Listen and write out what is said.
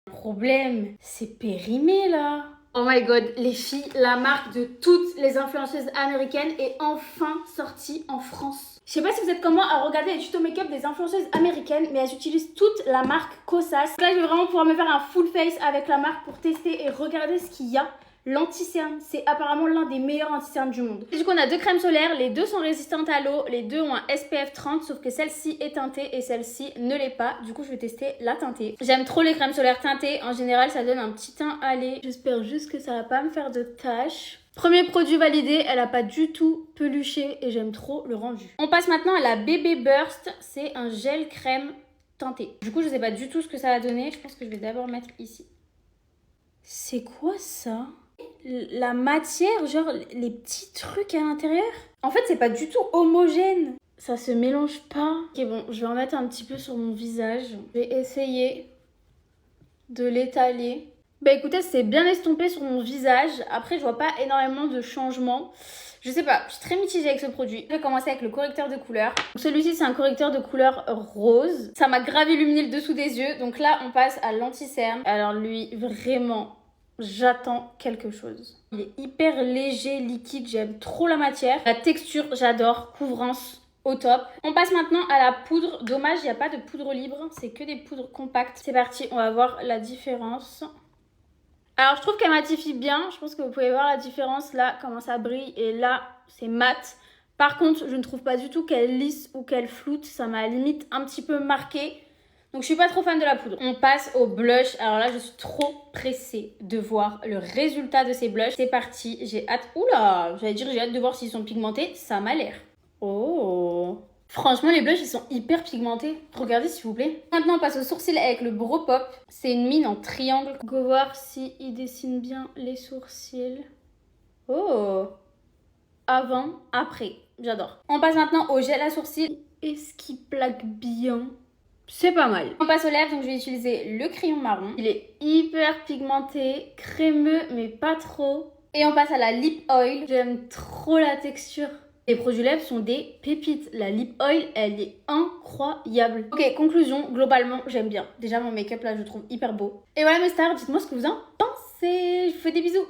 Le problème, c'est périmé là. Oh my god, les filles, la marque de toutes les influenceuses américaines est enfin sortie en France. Je sais pas si vous êtes comme moi à regarder les tutos make-up des influenceuses américaines, mais elles utilisent toute la marque Kosas. Donc là, je vais vraiment pouvoir me faire un full face avec la marque pour tester et regarder ce qu'il y a. L'anti-cerne, c'est apparemment l'un des meilleurs anti-cernes du monde. Et du coup, on a deux crèmes solaires, les deux sont résistantes à l'eau, les deux ont un SPF 30, sauf que celle-ci est teintée et celle-ci ne l'est pas. Du coup, je vais tester la teintée. J'aime trop les crèmes solaires teintées, en général, ça donne un petit teint allé. J'espère juste que ça va pas me faire de taches. Premier produit validé, elle a pas du tout peluché et j'aime trop le rendu. On passe maintenant à la BB Burst, c'est un gel crème teinté. Du coup, je sais pas du tout ce que ça va donner, je pense que je vais d'abord mettre ici. C'est quoi ça ? La matière, genre les petits trucs à l'intérieur. En fait, c'est pas du tout homogène. Ça se mélange pas. Ok, bon, je vais en mettre un petit peu sur mon visage. Je vais essayer de l'étaler. Bah écoutez, c'est bien estompé sur mon visage. Après, je vois pas énormément de changements. Je sais pas, je suis très mitigée avec ce produit. Je vais commencer avec le correcteur de couleur. Celui-ci, c'est un correcteur de couleur rose. Ça m'a grave illuminé le dessous des yeux. Donc là, on passe à l'anti-cerne. Alors lui, vraiment... j'attends quelque chose. Il est hyper léger, liquide, j'aime trop la matière. La texture, j'adore. Couvrance, au top. On passe maintenant à la poudre. Dommage, il n'y a pas de poudre libre, c'est que des poudres compactes. C'est parti, on va voir la différence. Alors, je trouve qu'elle matifie bien. Je pense que vous pouvez voir la différence là, comment ça brille. Et là, c'est mat. Par contre, je ne trouve pas du tout qu'elle lisse ou qu'elle floute. Ça m'a limite un petit peu marqué. Donc je suis pas trop fan de la poudre. On passe au blush. Alors là, je suis trop pressée de voir le résultat de ces blushs. C'est parti, j'ai hâte. Oula, j'allais dire j'ai hâte de voir s'ils sont pigmentés. Ça m'a l'air. Oh. Franchement, les blushs, ils sont hyper pigmentés. Regardez s'il vous plaît. Maintenant, on passe au sourcil avec le Brow Pop. C'est une mine en triangle. Go voir s'il dessine bien les sourcils. Oh. Avant, après. J'adore. On passe maintenant au gel à sourcils. Est-ce qu'il plaque bien ? C'est pas mal. On passe aux lèvres, donc je vais utiliser le crayon marron. Il est hyper pigmenté, crémeux, mais pas trop. Et on passe à la lip oil. J'aime trop la texture. Les produits lèvres sont des pépites. La lip oil, elle est incroyable. Ok, conclusion, globalement, j'aime bien. Déjà, mon make-up là, je le trouve hyper beau. Et voilà mes stars, dites-moi ce que vous en pensez. Je vous fais des bisous.